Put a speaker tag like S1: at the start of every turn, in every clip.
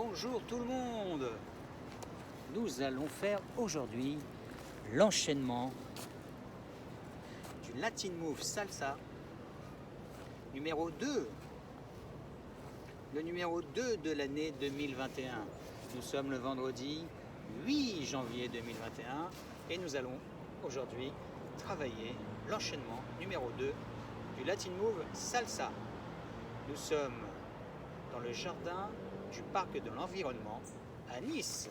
S1: Bonjour tout le monde. Nous allons faire aujourd'hui l'enchaînement du Latin Move Salsa numéro 2. Le numéro 2 de l'année 2021. Nous sommes le vendredi 8 janvier 2021 et nous allons aujourd'hui travailler l'enchaînement numéro 2 du Latin Move Salsa. Nous sommes dans le jardin du parc de l'environnement à Nice.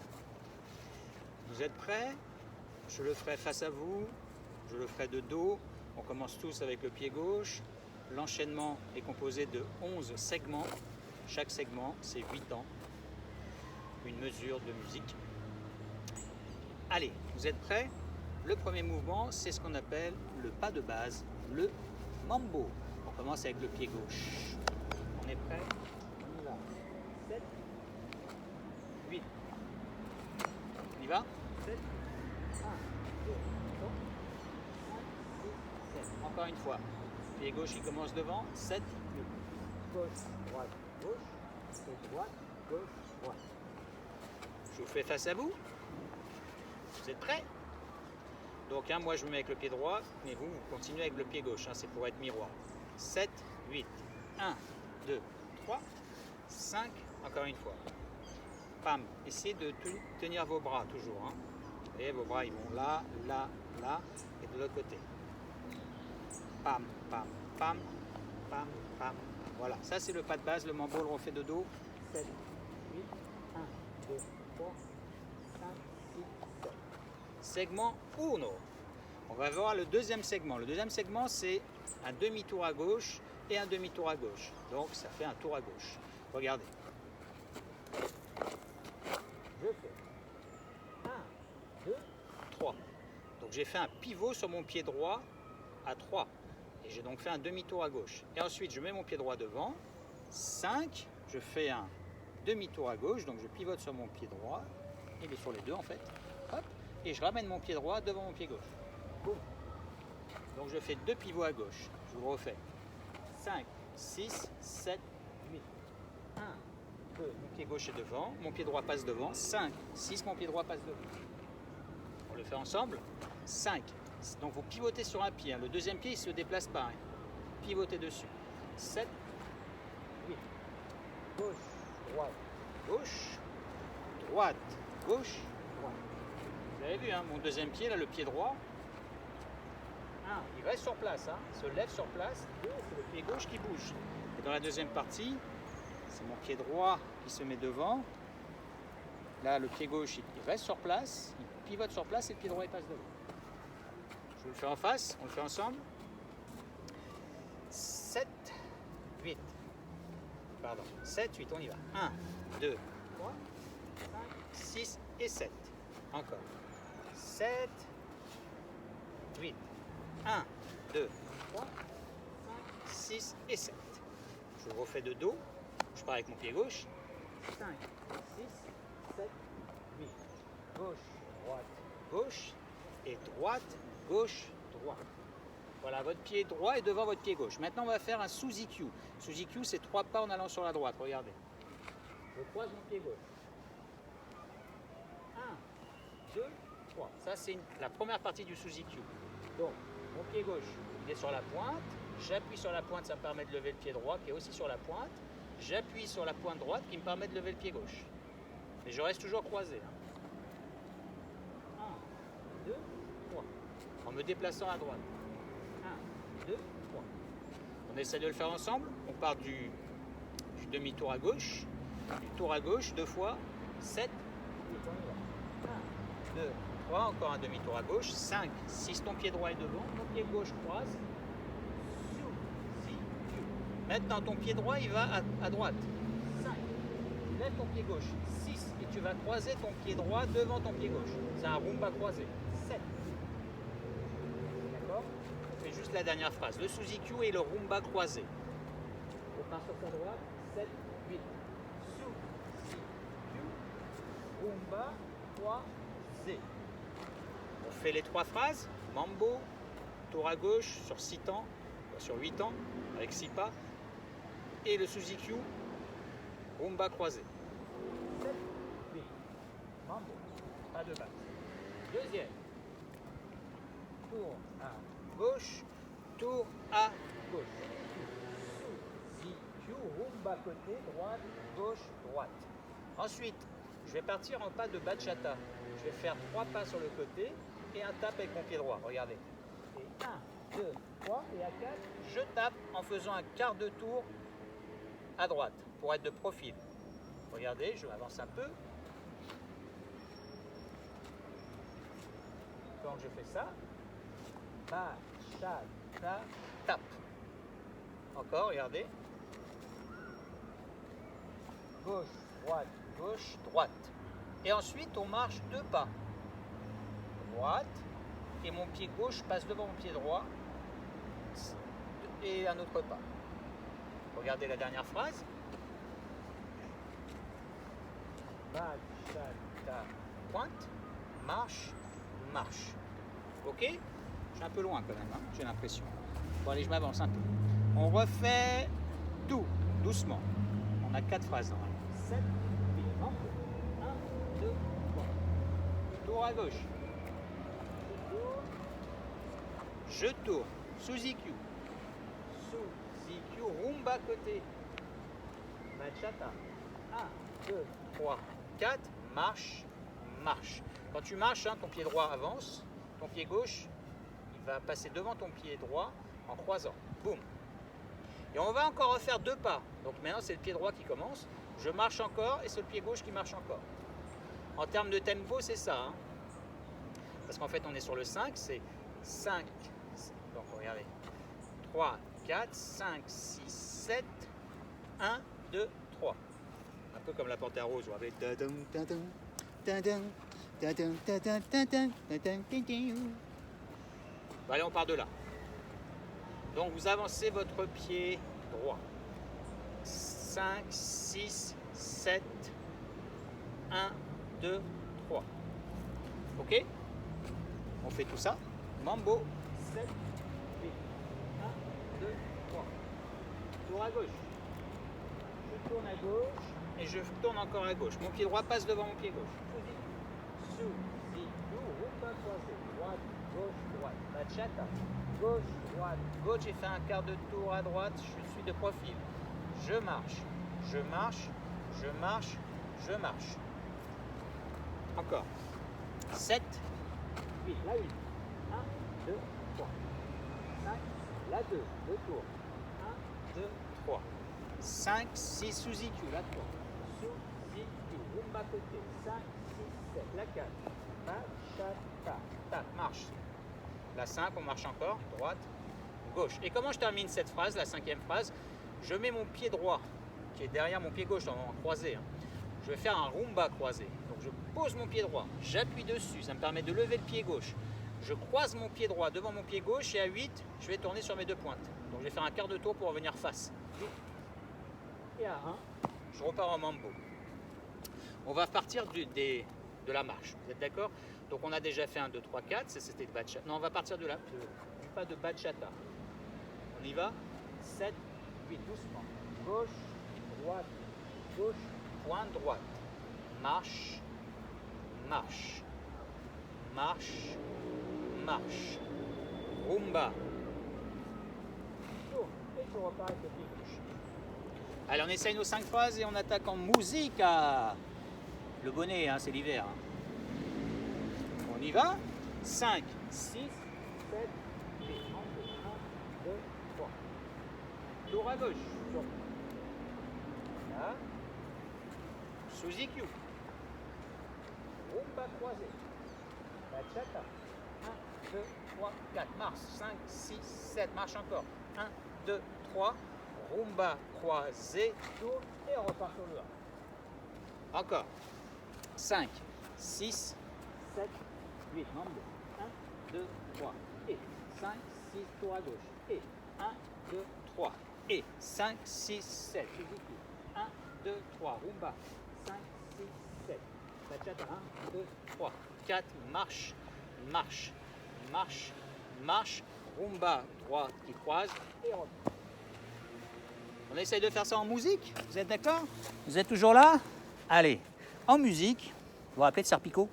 S1: Vous êtes prêts? Je le ferai face à vous, je le ferai de dos. On commence tous avec le pied gauche. L'enchaînement est composé de 11 segments. Chaque segment, c'est 8 temps. Une mesure de musique. Allez, vous êtes prêts? Le premier mouvement, c'est ce qu'on appelle le pas de base, le mambo. On commence avec le pied gauche. On est prêt? On y va. 7, 8. On y va? 7, 1, 2, 3, 4, 5, 6, 7. Encore une fois. Pied gauche, il commence devant. 7, 8. Gauche, droite, gauche. Et droite, gauche, droite. Je vous fais face à vous. Vous êtes prêts? Donc, moi, je me mets avec le pied droit, mais vous continuez avec le pied gauche. C'est pour être miroir. 7, 8. 1, 2, 3, 5. Encore une fois. Pam. Essayez de tenir vos bras toujours. Vous voyez, vos bras, ils vont là, là, là, et de l'autre côté. Pam, pam, pam, pam, pam. Voilà, ça c'est le pas de base, le mambo, le refait de dos. 7, 8, 1, 2, 3, 5, 6, 7. Segment 1. On va voir le deuxième segment. Le deuxième segment, c'est un demi-tour à gauche et un demi-tour à gauche. Donc ça fait un tour à gauche. Regardez. Je fais 1, 2, 3. Donc j'ai fait un pivot sur mon pied droit à 3. Et j'ai donc fait un demi-tour à gauche. Et ensuite, je mets mon pied droit devant. 5, je fais un demi-tour à gauche. Donc je pivote sur mon pied droit. Il est sur les deux en fait. Hop. Et je ramène mon pied droit devant mon pied gauche. Boum. Donc je fais 2 pivots à gauche. Je vous refais. 5, 6, 7, 8. 1, 2, mon pied gauche est devant. Mon pied droit passe devant. 5, 6, mon pied droit passe devant. On le fait ensemble. 5. Donc vous pivotez sur un pied. Le deuxième pied, il ne se déplace pas. Pivotez dessus. 7, 8. Gauche, droite, gauche, droite, gauche, droite. Vous avez vu, mon deuxième pied, là, le pied droit. 1, il reste sur place. Il se lève sur place. 2, c'est le pied gauche qui bouge. Et dans la deuxième partie, c'est mon pied droit qui se met devant. Là, le pied gauche, il reste sur place. Il pivote sur place et le pied droit, il passe devant. Je vous le fais en face, on le fait ensemble. 7, 8. Pardon, 7, 8, on y va. 1, 2, 3, 5, 6 et 7. Encore. 7, 8. 1, 2, 3, 5, 6 et 7. Je vous refais de dos. Je pars avec mon pied gauche. 5, 6, 7, 8. Gauche, droite, gauche. Et droite, gauche, droite. Voilà, votre pied droit est devant votre pied gauche. Maintenant, on va faire un sous-IQ. Sous-IQ, c'est 3 pas en allant sur la droite. Regardez. Je croise mon pied gauche. 1, 2, 3. Ça, c'est la première partie du sous-IQ. Donc, mon pied gauche, il est sur la pointe. J'appuie sur la pointe, ça me permet de lever le pied droit, qui est aussi sur la pointe. J'appuie sur la pointe droite, qui me permet de lever le pied gauche. Mais je reste toujours croisé. 1, 2, 3. En me déplaçant à droite. 1, 2, 3. On essaie de le faire ensemble. On part du demi-tour à gauche, du tour à gauche 2 fois, 7, 8, on y va. 1, 2, 3, encore un demi-tour à gauche, 5, 6, ton pied droit est devant, ton pied gauche croise. Maintenant, ton pied droit, il va à droite. 5, lève ton pied gauche. 6, et tu vas croiser ton pied droit devant ton pied gauche. C'est un rumba croisé. 7. D'accord? On fait juste la dernière phrase. Le sous-IQ et le rumba croisé. On part sur sa droite. 7, 8. Sous-IQ, rumba croisé. On fait les 3 phrases. Mambo, tour à gauche sur 6 temps, sur 8 temps, avec 6 pas. Et le sous-IQ, rumba croisé. 7, 8. Mambo. Pas de basse. Deuxième. Tour à gauche, tour à gauche. Sous-Ziku, rumba côté, droite, gauche, droite. Ensuite, je vais partir en pas de bachata. Je vais faire 3 pas sur le côté et un tape avec mon pied droit. Regardez. Et 1, 2, 3 et à 4, je tape en faisant un quart de tour à droite pour être de profil. Regardez, je m'avance un peu. Quand je fais ça, bachata, tape. Encore, regardez. Gauche, gauche, droite. Et ensuite, on marche 2 pas. Droite, et mon pied gauche passe devant mon pied droit, et un autre pas. Regardez la dernière phrase. Bachata, pointe, marche, marche. Ok? Je suis un peu loin quand même, hein, j'ai l'impression. Bon, allez, je m'avance un peu. On refait tout, doucement. On a 4 phrases normalement. 7, 8, 1, 2, 3. Tour à gauche. Je tourne. Suziku. Suziku, rumba côté. Bachata. 1, 2, 3, 4. Marche, marche. Quand tu marches, hein, ton pied droit avance. Ton pied gauche, il va passer devant ton pied droit en croisant. Boum. Et on va encore refaire 2 pas. Donc maintenant, c'est le pied droit qui commence. Je marche encore et c'est le pied gauche qui marche encore. En termes de tempo, c'est ça. Hein. Parce qu'en fait, on est sur le 5. C'est 5. Donc, regardez. 3, 4, 5, 6, 7. 1, 2, 3. Un peu comme la panthère rose. Vous avez... Bon, allez, on part de là. Donc, vous avancez votre pied droit. 5, 6, 7, 1, 2, 3. Ok? On fait tout ça. Mambo. 7, 8, 1, 2, 3. Tour à gauche. Je tourne à gauche et je tourne encore à gauche. Mon pied droit passe devant mon pied gauche. Sous-Ziku, rumba croisé. Droite, gauche, droite. Bachata. Gauche, droite, gauche. J'ai fait un quart de tour à droite. Je suis de profil. Je marche, je marche, je marche, je marche. Encore. 7, 8, la 8. 1, 2, 3. 5, la 2, le tour. 1, 2, 3. 5, 6, Suziku, la 3. Suziku, rumba côté. 5, 6, 7, la 4. Bachata, tape, marche. La 5, on marche encore, droite, gauche. Et comment je termine cette phrase, la 5e phrase? Je mets mon pied droit, qui est derrière mon pied gauche, en croisé. Hein. Je vais faire un rumba croisé. Donc je pose mon pied droit, j'appuie dessus, ça me permet de lever le pied gauche. Je croise mon pied droit devant mon pied gauche et à 8, je vais tourner sur mes 2 pointes. Donc je vais faire un quart de tour pour revenir face. Et à 1, je repars en mambo. On va partir de la marche, vous êtes d'accord? Donc on a déjà fait 1, 2, 3, 4, c'était de bachata. Non, on va partir du pas de bachata. On y va? 7, 8, doucement. Gauche, droite, gauche, pointe droite. Marche, marche, marche, marche. Rumba. Tourne et tu repars avec le pied gauche. Allez, on essaye nos 5 phrases et on attaque en musique. Le bonnet, hein, c'est l'hiver. Hein. On y va? 5, 6, 7, 8. 1, 2, 3. Tour à gauche. Là. Suziku. Rumba croisé. Bachata. 1, 2, 3, 4. Marche. 5, 6, 7. Marche encore. 1, 2, 3. Rumba croisé. Tour. Et on repart sur le 1. Encore. 5, 6, 7, 8. Mambo. 1, 2, 3. Et 5, 6. Tour à gauche. Et 1, 2, 3. Et 5, 6, 7. Suzuki. 1, 2, 3. Rumba. 5, 6, 7. Bachata. 1, 2, 3. 4. Marche. Marche. Marche. Marche. Rumba. Droite qui croise. Et on essaye de faire ça en musique. Vous êtes d'accord? Vous êtes toujours là? Allez, en musique, vous vous rappelez de Serpico?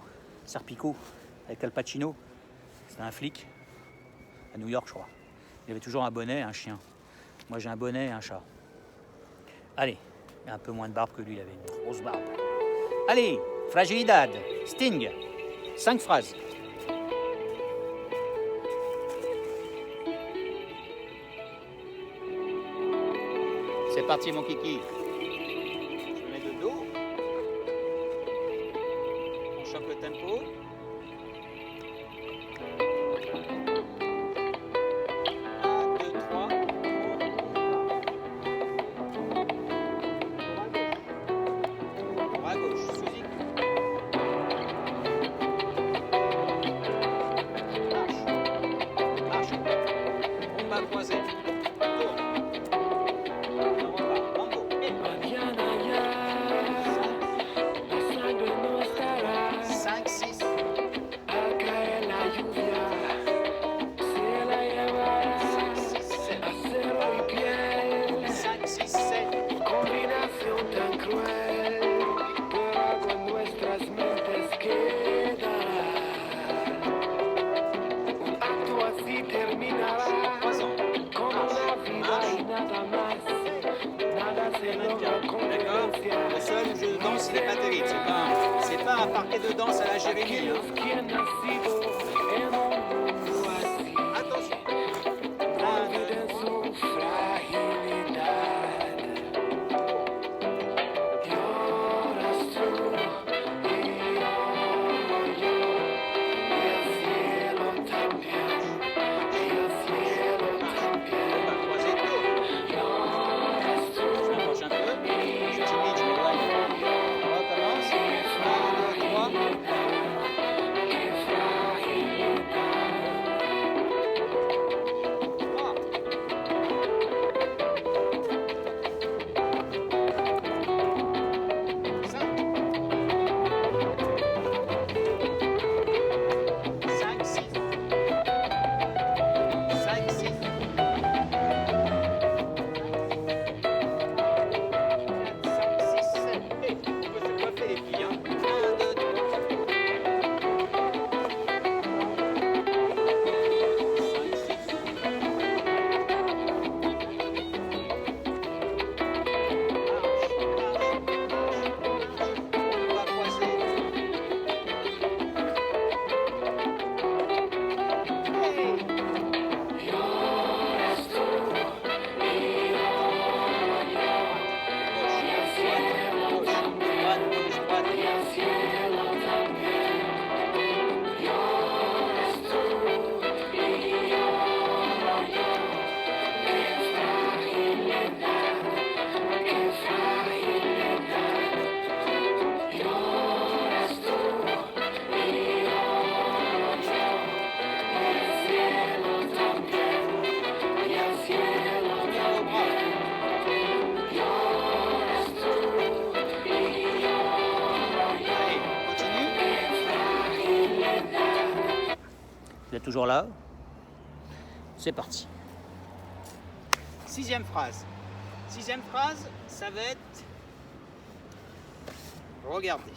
S1: Serpico, avec Al Pacino. C'était un flic, à New York, je crois. Il avait toujours un bonnet et un chien. Moi, j'ai un bonnet et un chat. Allez, il a un peu moins de barbe que lui, il avait une grosse barbe. Allez, Fragilidad, Sting, 5 phrases. C'est parti, mon kiki. Je mets de dos. On chope le tempo. 1, 2, 3. Tour à gauche, sous-y. Marche. Combat croisé. Tourne. On repart. Mambo. Et 5, 6. 5, 6, 7.
S2: Combinación tan cruel, pero algo en nuestras mentes queda. Un acto así terminará,
S1: 3 ans.
S2: como una vida y nada más. Nada se logra con
S1: D'accord.
S2: violencia.
S1: Le seul où je danse, il n'est pas terrible. C'est pas un parquet de danse à la Jérémie. Hein.
S2: Aquellos que han nacido en un mundo así,
S1: Attention.
S2: olviden su fragilidad. Lloras tú y lloro yo, y el cielo también, y el cielo también.
S1: Combat croisé. Tourne.
S2: Lloras tú
S1: Je m'approche un peu. Je timide, je m'éloigne. On recommence. 1, 2, 3.
S2: qué fragilidad. 5, 6. 5, 6. 5, 6, 7. Et on peut se coiffer les filles. 1, 2, 3. 5, 6. On va croiser. Hey. Lloras tú y lloro yo, y el cielo también, y el cielo también. Lloras tú y lloro yo, qué fragilidad, qué fragilidad. Lloras tú y lloro yo, y el cielo también, y el cielo también. Lloras tú y lloro yo,
S1: Allez, on continue.
S2: qué fragilidad.
S1: Vous êtes toujours là? C'est parti. 6e phrase. 6e phrase, ça va être... Regardez.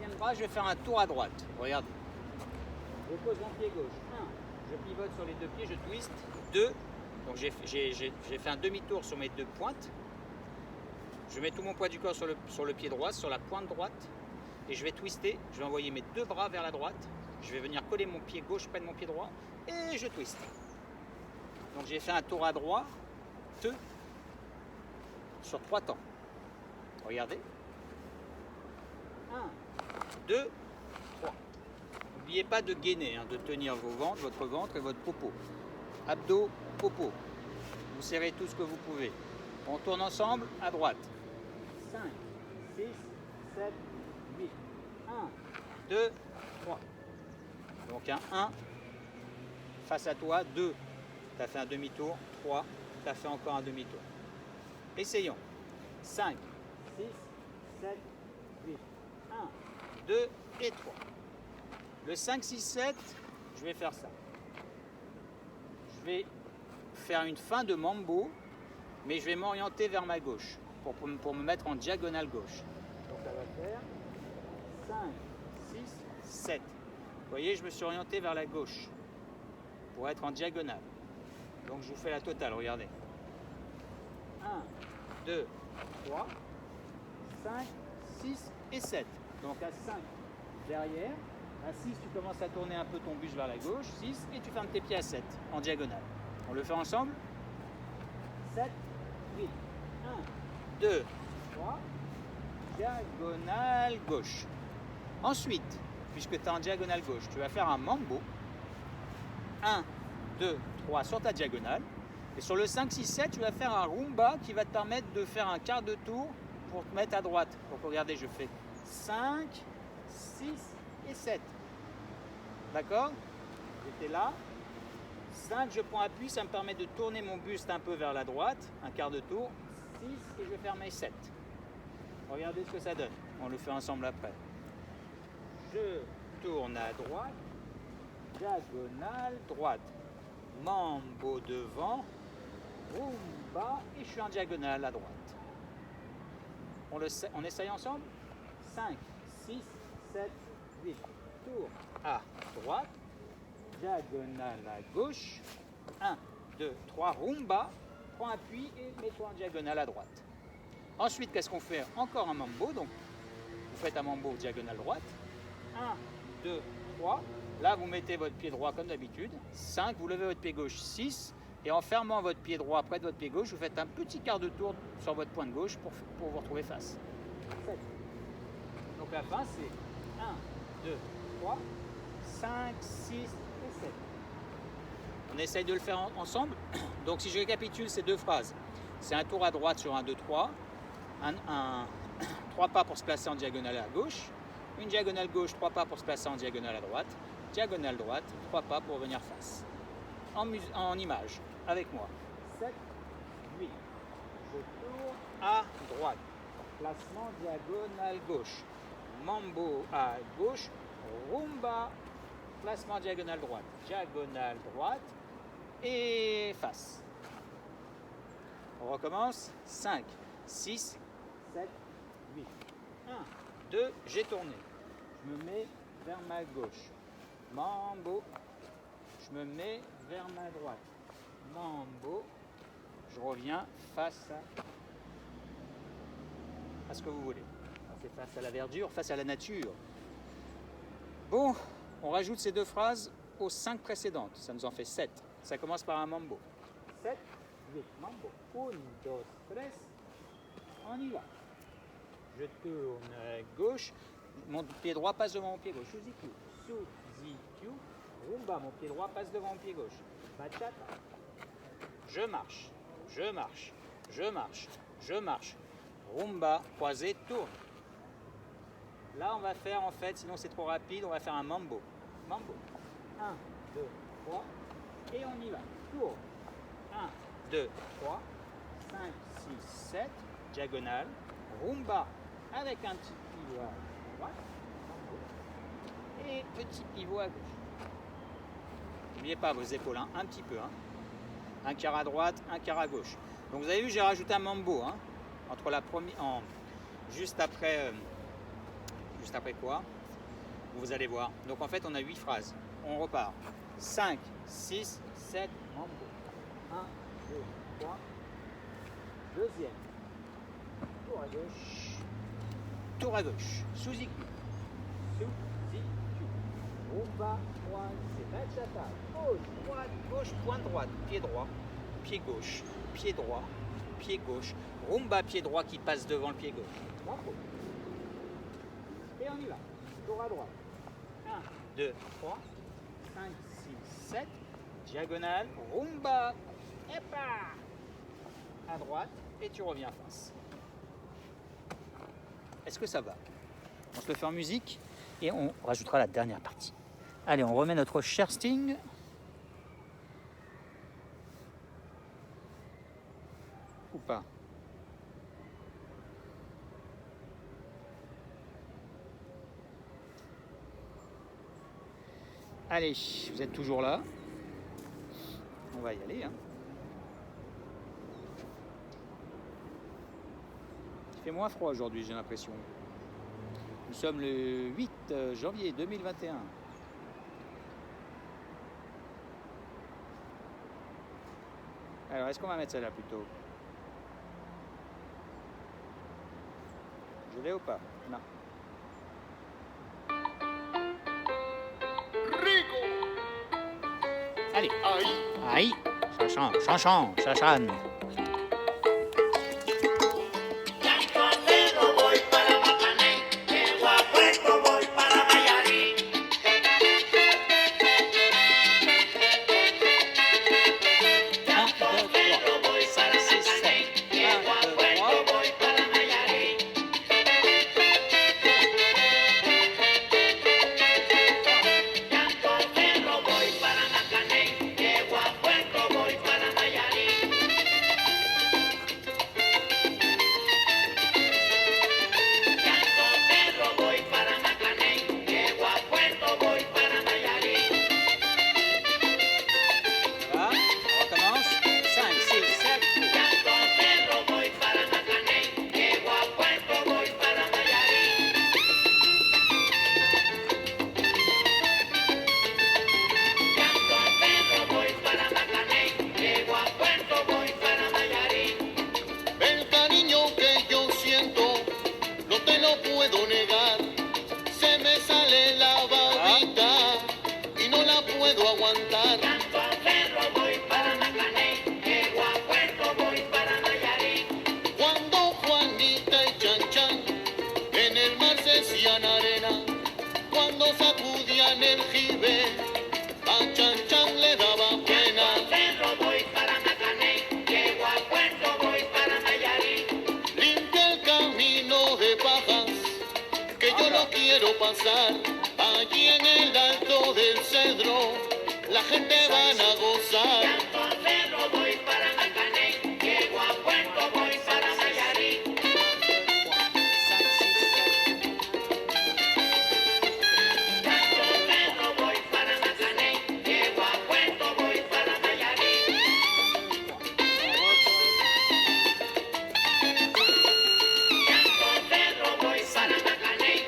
S1: 6e phrase, je vais faire un tour à droite. Regardez. Je pose mon pied gauche. 1. Je pivote sur les deux pieds, je twist. 2. Donc j'ai fait un demi-tour sur mes deux pointes. Je mets tout mon poids du corps sur le pied droit, sur la pointe droite. Et je vais twister. Je vais envoyer mes deux bras vers la droite. Je vais venir coller mon pied gauche près de mon pied droit. Et je twiste. Donc j'ai fait un tour à droite sur 3 temps. Regardez. 1, 2, 3. N'oubliez pas de gainer, hein, de tenir votre ventre et votre popo. Abdos, popo. Vous serrez tout ce que vous pouvez. On tourne ensemble à droite. 5, 6, 7, 8. 1, 2, 3. Donc un 1 face à toi, 2. Tu as fait un demi-tour. 3. Tu as fait encore un demi-tour. Essayons. 5, 6, 7, 8. 1, 2 et 3. Le 5, 6, 7, je vais faire ça. Je vais faire une fin de mambo, mais je vais m'orienter vers ma gauche pour me mettre en diagonale gauche. Donc ça va faire 5, 6, 7. Vous voyez, je me suis orienté vers la gauche pour être en diagonale. Donc je vous fais la totale, regardez. 1, 2, 3, 5, 6 et 7. Donc à 5 derrière. À 6, tu commences à tourner un peu ton buste vers la gauche. 6 et tu fermes tes pieds à 7 en diagonale. On le fait ensemble. 7, 8. 1, 2, 3. Diagonale gauche. Ensuite, puisque tu es en diagonale gauche, tu vas faire un mambo. 1, 2, 3 sur ta diagonale. Et sur le 5, 6, 7, tu vas faire un rumba qui va te permettre de faire un quart de tour pour te mettre à droite. Donc regardez, je fais 5, 6 et 7. D'accord? J'étais là. 5, je prends appui, ça me permet de tourner mon buste un peu vers la droite, un quart de tour. 6 et je ferme mes 7. Regardez ce que ça donne. On le fait ensemble après. Je tourne à droite, diagonale droite. Mambo devant, rumba et je suis en diagonale à droite. On essaye ensemble? 5, 6, 7, 8. Tour à droite, diagonale à gauche. 1, 2, 3, rumba. Prends appui et mets-toi en diagonale à droite. Ensuite, qu'est-ce qu'on fait? Encore un mambo. Donc, vous faites un mambo diagonale droite. 1, 2, 3. Là, vous mettez votre pied droit comme d'habitude. 5, vous levez votre pied gauche. 6. Et en fermant votre pied droit près de votre pied gauche, vous faites un petit quart de tour sur votre pointe gauche pour vous retrouver face. 7. Donc la fin, c'est 1, 2, 3, 5, 6 et 7. On essaye de le faire ensemble. Donc si je récapitule ces deux phrases, c'est un tour à droite sur 1, 2, 3. 3 pas pour se placer en diagonale à gauche. Une diagonale gauche, 3 pas pour se placer en diagonale à droite. Diagonale droite, 3 pas pour venir face. En image, avec moi. 7, 8. Je tourne à droite. Placement diagonale gauche. Mambo à gauche. Rumba. Placement diagonale droite. Diagonale droite. Et face. On recommence. 5, 6, 7, 8. 1, 2, j'ai tourné. Je me mets vers ma gauche. Mambo. Je me mets vers ma droite. Mambo. Je reviens face à ce que vous voulez. C'est face à la verdure, face à la nature. Bon, on rajoute ces deux phrases aux 5 précédentes. Ça nous en fait 7. Ça commence par un mambo. 7, 8, mambo. 1, 2, 3. On y va. Je tourne à gauche. Mon pied droit passe devant mon pied gauche. Suziku. Suziku. Rumba. Mon pied droit passe devant mon pied gauche. Bachata. Je marche. Je marche. Je marche. Je marche. Rumba. Croisé. Tourne. Là, on va faire en fait, sinon c'est trop rapide, on va faire un mambo. Mambo. 1, 2, 3. Et on y va. Tourne. 1, 2, 3. 5, 6, 7. Diagonale. Rumba. Avec un petit pivot à droite. Et petit pivot à gauche. N'oubliez pas vos épaules, hein, un petit peu. Hein. Un quart à droite, un quart à gauche. Donc vous avez vu, j'ai rajouté un mambo. Hein, entre la première, juste après quoi? Vous allez voir. Donc en fait, on a 8 phrases. On repart. 5, 6, 7, mambo. 1, 2, 3. Deuxième. Tour à gauche. Tour à gauche. Suziku. Suziku. Rumba, croisé, bachata. Gauche, droite, gauche, pointe droite. Pied droit, pied gauche, pied droit, pied gauche. Rumba, pied droit qui passe devant le pied gauche. Mambo. Et on y va. Tour à droite. 1, 2, 3, 5, 6, 7. Diagonale. Rumba. Et pas. À droite. Et tu reviens face. Est-ce que ça va? On se le fait en musique et on rajoutera la dernière partie. Allez, on remet notre cher Sting. Ou pas? Allez, vous êtes toujours là. On va y aller. Hein. Il fait moins froid aujourd'hui, j'ai l'impression. Nous sommes le 8 janvier 2021. Alors, est-ce qu'on va mettre celle-là plutôt? Je l'ai ou pas? Non. Allez. Aïe. Ça change, ça change, ça change.
S2: Pasar allí en el alto del cedro, la gente van a gozar. Llanto Cerro voy para Macaney, llego a Puerto voy para Nayarit. Llanto Cerro voy para Macaney, llego a Puerto voy para Nayarit. Llanto Cerro voy para Macaney.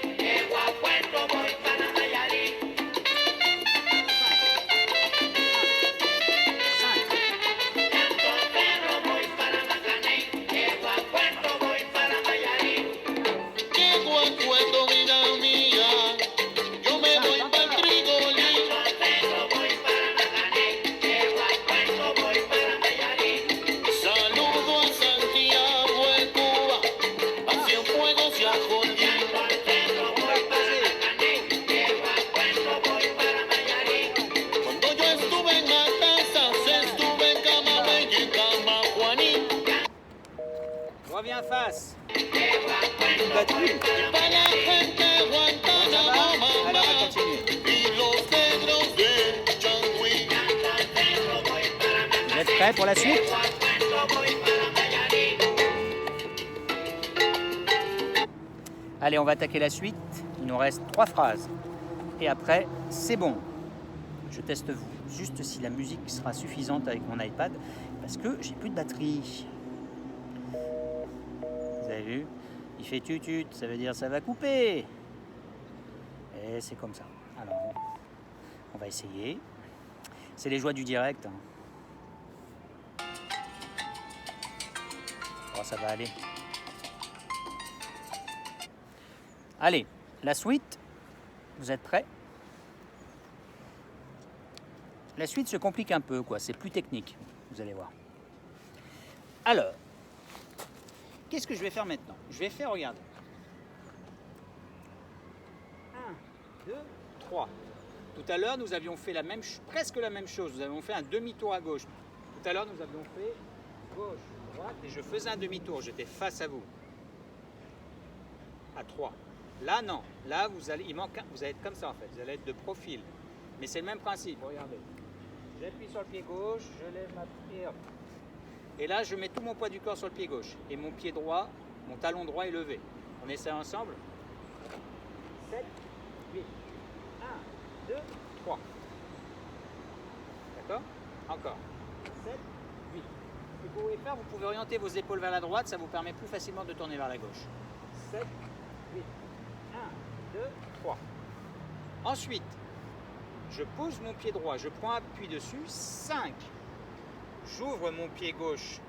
S1: Reviens face.
S2: Une batterie.
S1: Alors, on va continuer. Vous êtes prêts pour la suite? Allez, on va attaquer la suite. Il nous reste 3 phrases. Et après, c'est bon. Je teste juste si la musique sera suffisante avec mon iPad parce que j'ai plus de batterie. Vous avez vu? Il fait tutut, ça veut dire ça va couper. Et c'est comme ça. Alors, on va essayer. C'est les joies du direct. Oh, ça va aller. Allez, la suite. Vous êtes prêts? La suite se complique un peu, quoi. C'est plus technique, vous allez voir. Alors, qu'est-ce que je vais faire maintenant? Je vais faire, regardez. 1, 2, 3. Tout à l'heure, nous avions fait presque la même chose. Nous avions fait un demi-tour à gauche. Tout à l'heure, nous avions fait gauche, droite, et je faisais un demi-tour. J'étais face à vous. À 3. Là, non. Là, vous allez être comme ça, en fait. Vous allez être de profil. Mais c'est le même principe. Regardez. J'appuie sur le pied gauche, je lève ma pied. Et là, je mets tout mon poids du corps sur le pied gauche. Et mon pied droit, mon talon droit est levé. On essaie ensemble. 7, 8. 1, 2, 3. D'accord? Encore. 7, 8. C'est beau et faire, vous pouvez orienter vos épaules vers la droite, ça vous permet plus facilement de tourner vers la gauche. 7, 8, 1, 2, 3. Ensuite, je pose mon pied droit, je prends appui dessus, 5. J'ouvre mon pied gauche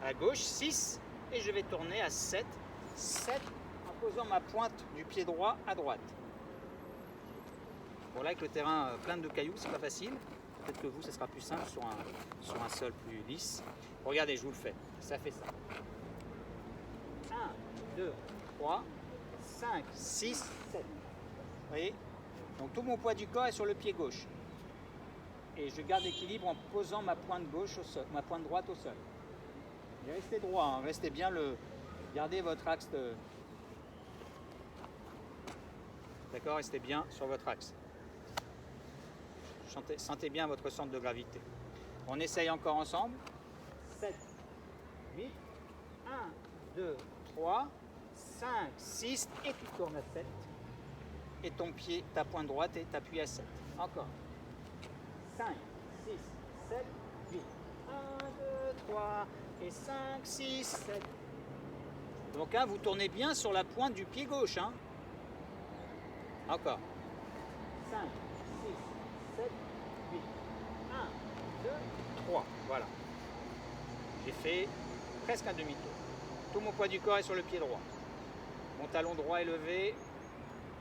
S1: à gauche, 6, et je vais tourner à 7. 7 en posant ma pointe du pied droit à droite. Bon, là, avec le terrain plein de cailloux, c'est pas facile. Peut-être que vous, ça sera plus simple sur un sol plus lisse. Regardez, je vous le fais. Ça fait ça. 1, 2, 3, 5, 6, 7. Vous voyez? Donc tout mon poids du corps est sur le pied gauche. Et je garde l'équilibre en posant ma pointe gauche au sol, ma pointe droite au sol. Et restez droit, hein, restez bien gardez votre axe de... D'accord, restez bien sur votre axe. Sentez bien votre centre de gravité. On essaye encore ensemble. 7, 8, 1, 2, 3, 5, 6, et tu tournes à 7. Et ton pied, ta pointe droite, et t'appuies à 7. Encore. 5, 6, 7, 8. 1, 2, 3, et 5, 6, 7. Donc hein, vous tournez bien sur la pointe du pied gauche. Hein. Encore. 5, 6, 7, 8. 1, 2, 3. Voilà. J'ai fait presque un demi-tour. Tout mon poids du corps est sur le pied droit. Mon talon droit est levé.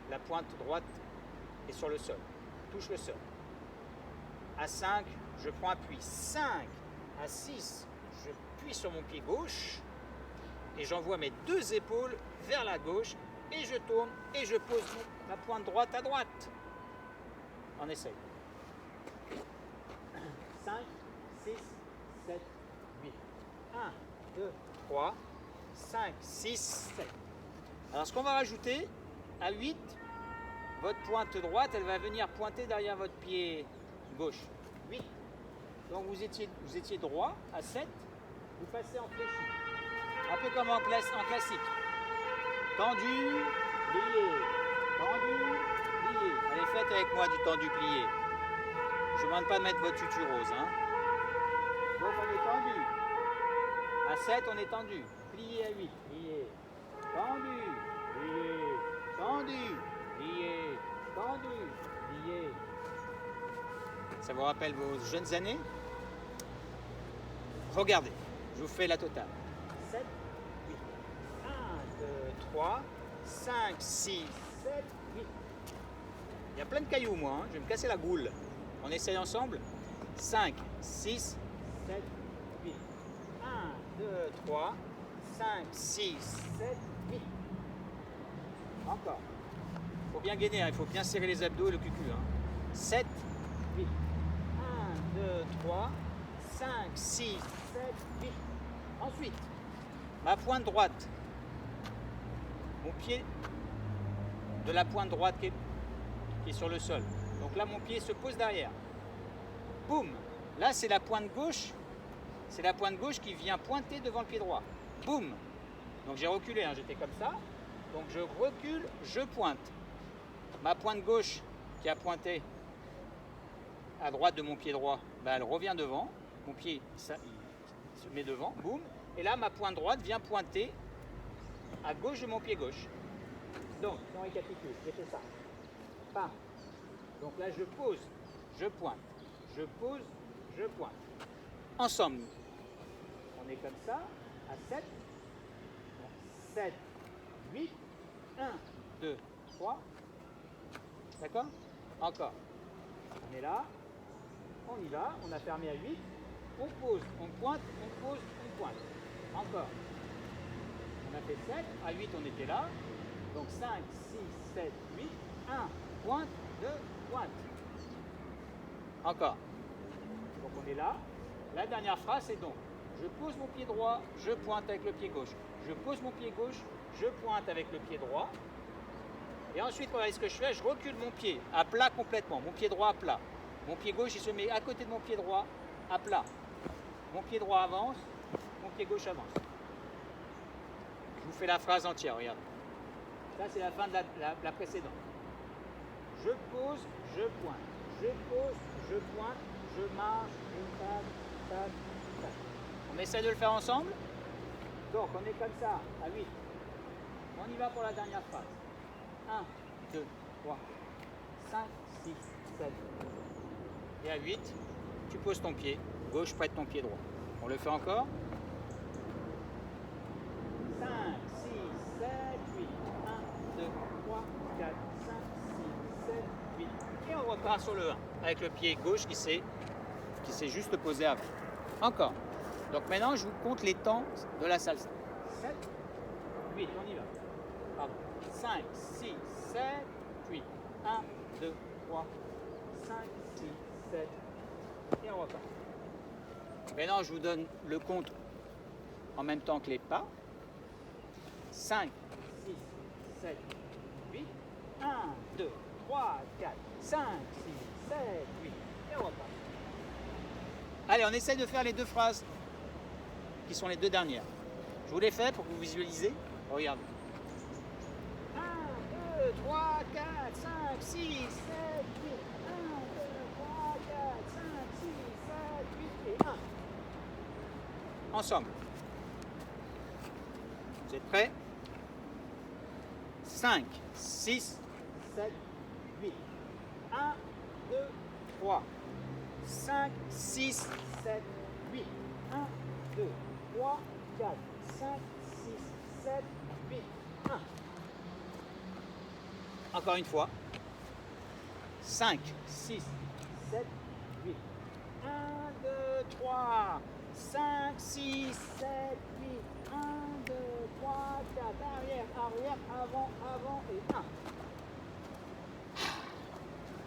S1: La pointe droite est sur le sol. Touche le sol. À 5, je prends appui. 5 à 6, je plie sur mon pied gauche. Et j'envoie mes deux épaules vers la gauche. Et je tourne et je pose ma pointe droite à droite. On essaye. 5, 6, 7, 8. 1, 2, 3, 5, 6, 7. Alors ce qu'on va rajouter, à 8, votre pointe droite, elle va venir pointer derrière votre pied gauche. 8. Donc vous étiez droit à 7, vous passez en fléchi. Un peu comme en classique. Tendu, plié. Tendu, plié. Allez, faites avec moi du tendu plié. Je ne vous demande pas de mettre votre tutu rose. Hein. Donc on est tendu. À 7, on est tendu. Plié à 8. Plié. Tendu. Plié. Tendu. Plié. Tendu. Plié. Ça vous rappelle vos jeunes années? Regardez. Je vous fais la totale. 7, 8. 1, 2, 3, 5, 6, 7, 8. Il y a plein de cailloux, moi. Hein. Je vais me casser la goule. On essaye ensemble. 5, 6, 7, 8. 1, 2, 3, 5, 6, 7, 8. Encore. Il faut bien gainer, hein. Il faut bien serrer les abdos et le cucu. Hein. 7, 8. 1, 2, 3, 5, 6, 7, 8. Ensuite, ma pointe droite. Mon pied de la pointe droite qui est sur le sol. Donc là, mon pied se pose derrière. Boum. Là, c'est la pointe gauche. C'est la pointe gauche qui vient pointer devant le pied droit. Boum. Donc j'ai reculé, hein, j'étais comme ça. Donc je recule, je pointe. Ma pointe gauche qui a pointé à droite de mon pied droit, ben, elle revient devant. Mon pied ça, il se met devant. Boum. Et là, ma pointe droite vient pointer à gauche de mon pied gauche. Donc, on récapitule, j'ai fait ça. Pam. Donc là, je pose, je pointe. Je pose, je pointe. Ensemble, on est comme ça, à 7. Donc, 7, 8, 1, 2, 3. D'accord? Encore. On est là, on y va, on a fermé à 8. On pose, on pointe, on pose, on pointe. Encore. On a fait 7, à 8 on était là. Donc 5, 6, 7, 8, 1, pointe, 2, pointe. Encore. Donc on est là. La dernière phrase c'est donc, je pose mon pied droit, je pointe avec le pied gauche. Je pose mon pied gauche, je pointe avec le pied droit. Et ensuite, regardez ce que je fais, je recule mon pied à plat complètement, mon pied droit à plat. Mon pied gauche il se met à côté de mon pied droit à plat. Mon pied droit avance, mon pied gauche avance. Je vous fais la phrase entière, regarde. Ça, c'est la fin de la précédente. Je pose, je pointe. Je pose, je pointe, je marche, je tape, tape, tape. On On essaie de le faire ensemble. Donc on est comme ça, à 8. On y va pour la dernière phrase. 1, 2, 3, 5, 6, 7. Et à 8, tu poses ton pied gauche près de ton pied droit. On le fait encore. 5, 6, 7, 8. 1, 2, 3, 4, 5, 6, 7, 8. Et on repart sur le 1 avec le pied gauche qui s'est juste posé avant. Encore. Donc maintenant, je vous compte les temps de la salsa. 7, 8, on y va. Pardon. 5, 6, 7, 8. 1, 2, 3, 5, 6, 7. Et on repart. Maintenant, je vous donne le compte en même temps que les pas. 5, 6, 7, 8. 1, 2, 3, 4, 5, 6, 7, 8. Et on repart. Allez, on essaye de faire les deux phrases qui sont les deux dernières. Je vous les fais pour que vous visualisez. Regardez. 1, 2, 3, 4, 5, 6, 7, 8. 1, 2, 3, 4, 5, 6, 7, 8 et 1. Ensemble. Vous êtes prêts? 5, 6, 7, 8. 1, 2, 3, 5, 6, 7, 8. 1, 2, 3, 4, 5, 6, 7, 8, 1. Encore une fois. 5, 6, 7, 8. 1, 2, 3, 5, 6, 7, 8. 1, 2, 3, 4. Arrière, arrière, avant, avant et 1.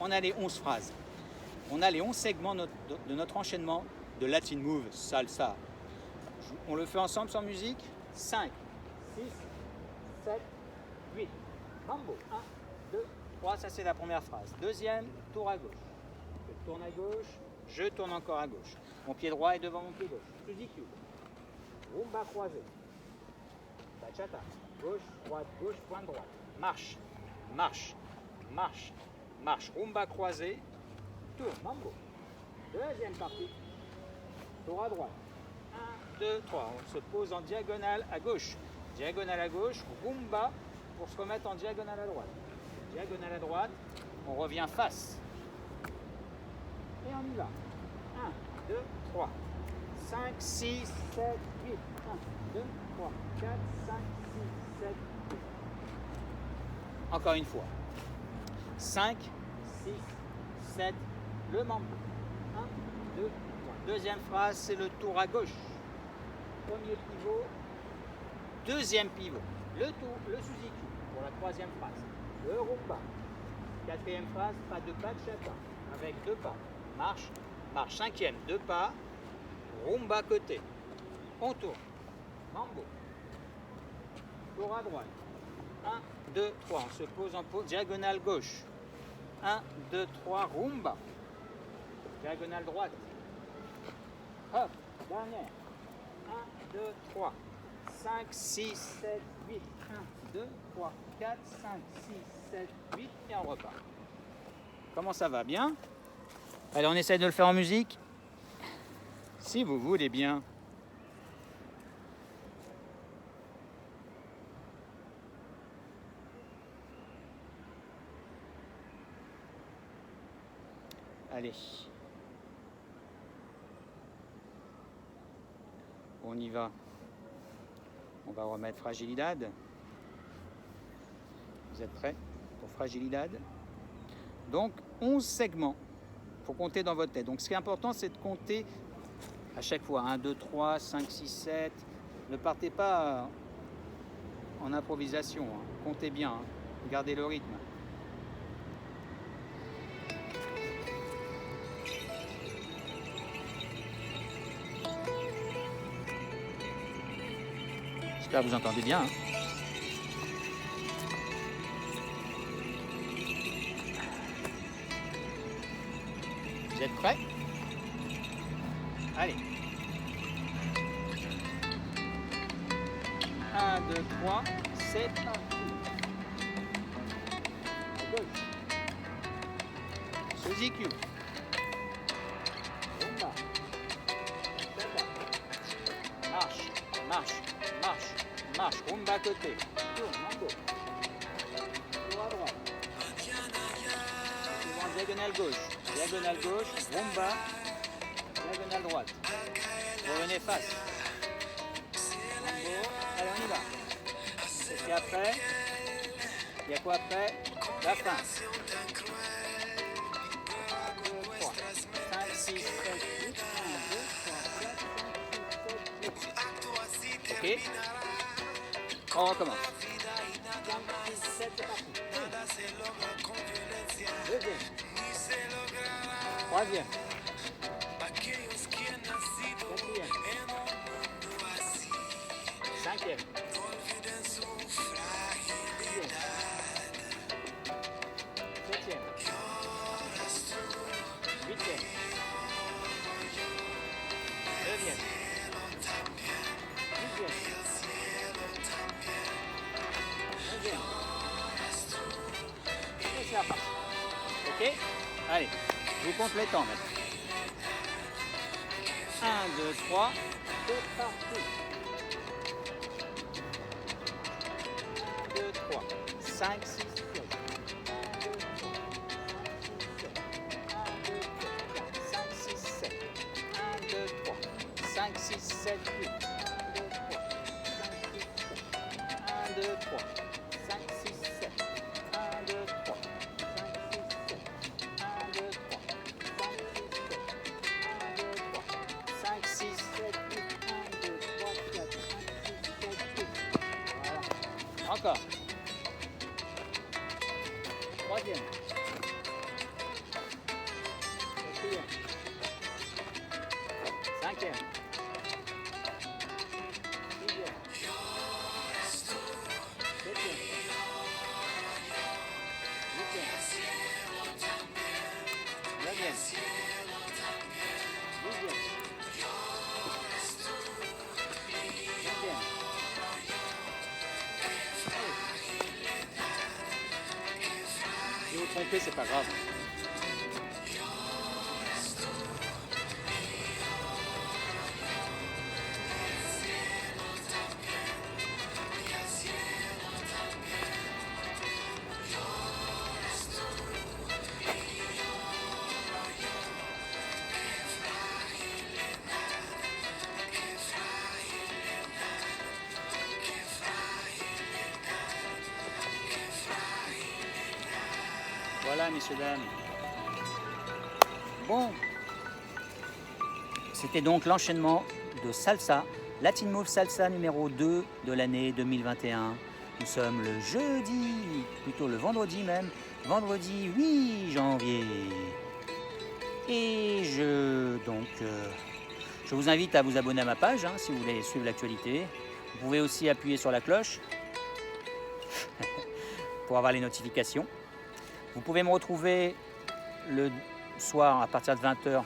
S1: On a les 11 phrases. On a les 11 segments de notre enchaînement de Latin Move Salsa. On le fait ensemble sans musique. 5, 6, 7, 8. Mambo. 1, 2, 3. Ça, c'est la première phrase. Deuxième, tour à gauche. Je tourne à gauche. Je tourne encore à gauche. Mon pied droit est devant mon pied gauche. Suzy Q. Rumba croisé. Bachata. Gauche, droite, gauche, pointe droite. Marche. Marche. Marche. Marche. Rumba croisé. Tour. Mambo. Deuxième partie. Tour à droite. 1, 2, 3. On se pose en diagonale à gauche. Diagonale à gauche, rumba pour se remettre en diagonale à droite. Diagonale à droite, on revient face. Et on y va. 1, 2, 3. 5, 6, 7, 8. 1, 2, 3, 4, 5, 6, 7, 8. Encore une fois. 5, 6, 7, le mambo. 1, 2, 3. Deuxième phrase, c'est le tour à gauche. Premier pivot, deuxième pivot. Le tour, le Suzy Q pour la troisième phrase. Le rumba. Quatrième phrase, pas de bachata avec deux pas. Marche, marche. Cinquième, deux pas. Rumba côté. On tourne. Mambo. Tour à droite. 1, 2, 3. On se pose en pose. Diagonale gauche. 1, 2, 3. Rumba. Diagonale droite. Hop. Dernière. 1, 2, 3. 5, 6, 7, 8. 1, 2, 3, 4, 5, 6, 7, 8. Et on repart. Comment ça va? Bien? Allez, on essaye de le faire en musique. Si vous voulez bien. Allez. On y va. On va remettre Fragilidad. Vous êtes prêts pour Fragilidad? Donc, 11 segments. Il faut compter dans votre tête. Donc, ce qui est important, c'est de compter à chaque fois. 1, 2, 3, 5, 6, 7. Ne partez pas en improvisation. Hein. Comptez bien. Hein. Gardez le rythme. J'espère que vous entendez bien. Hein. Vous êtes prêts? Allez. 1, 2, 3, c'est parti. À gauche. Suzy Q. Rumba. Bachata. marche, marche, marche, rumba à côté, tourne, mango, tour à droite, suivant diagonale gauche, rumba, diagonale droite, revenez face, mambo, allez on y va, et puis après, il y a quoi après? La fin. 5, 6, 7, 8, 1, 2, 3, 4, 5, 6, 7, 8. Ok. On recommence. 5, 6, 7, c'est parti. Deuxième. Troisième. Quatrième. Cinquième. Septième. Huitième. Neuvième. Dixième. Onzième. Et c'est reparti. Ok? Allez, je vous compte les temps maintenant. 1, 2, 3, c'est parti. 1, 2, 3, 5, 6, 7. 5, 6, 7, 8, 1, 2, 3, 5, 6, 7, 1, 2, 3, 5, 6, 7, 1, 2, 3, 4, 5, 6, 7, 8. Voilà. Encore. Troisième. Quatrième. Cinquième. Si vous trompez, c'est pas grave. Voilà, messieurs, dames. Bon, c'était donc l'enchaînement de salsa, Latin Move Salsa numéro 2 de l'année 2021. Nous sommes le jeudi, plutôt le vendredi même, vendredi 8 janvier. Et je vous invite à vous abonner à ma page si vous voulez suivre l'actualité. Vous pouvez aussi appuyer sur la cloche pour avoir les notifications. Vous pouvez me retrouver le soir à partir de 20h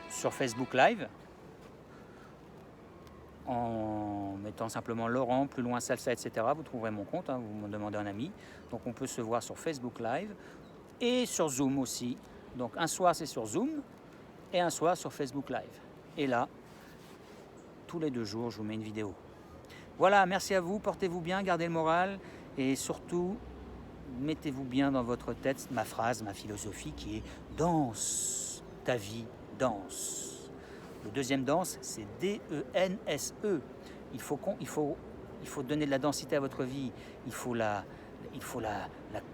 S1: sur Facebook Live en mettant simplement Laurent, plus loin salsa, etc. Vous trouverez mon compte, vous me demandez un ami. Donc on peut se voir sur Facebook Live et sur Zoom aussi. Donc un soir c'est sur Zoom et un soir sur Facebook Live. Et là, tous les 2 jours, je vous mets une vidéo. Voilà, merci à vous, portez-vous bien, gardez le moral et surtout, mettez-vous bien dans votre tête ma phrase, ma philosophie qui est « Danse, ta vie danse ». Le deuxième danse, c'est D-E-N-S-E. Il faut donner de la densité à votre vie. Il faut la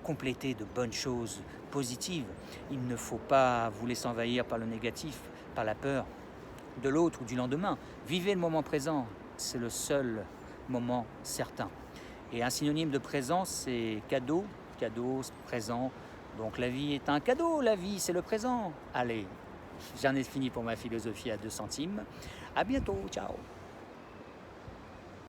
S1: compléter de bonnes choses positives. Il ne faut pas vous laisser envahir par le négatif, par la peur de l'autre ou du lendemain. Vivez le moment présent, c'est le seul moment certain. Et un synonyme de présent, c'est cadeau, présent. Donc la vie est un cadeau, la vie c'est le présent. Allez, j'en ai fini pour ma philosophie à 2 centimes. À bientôt, ciao.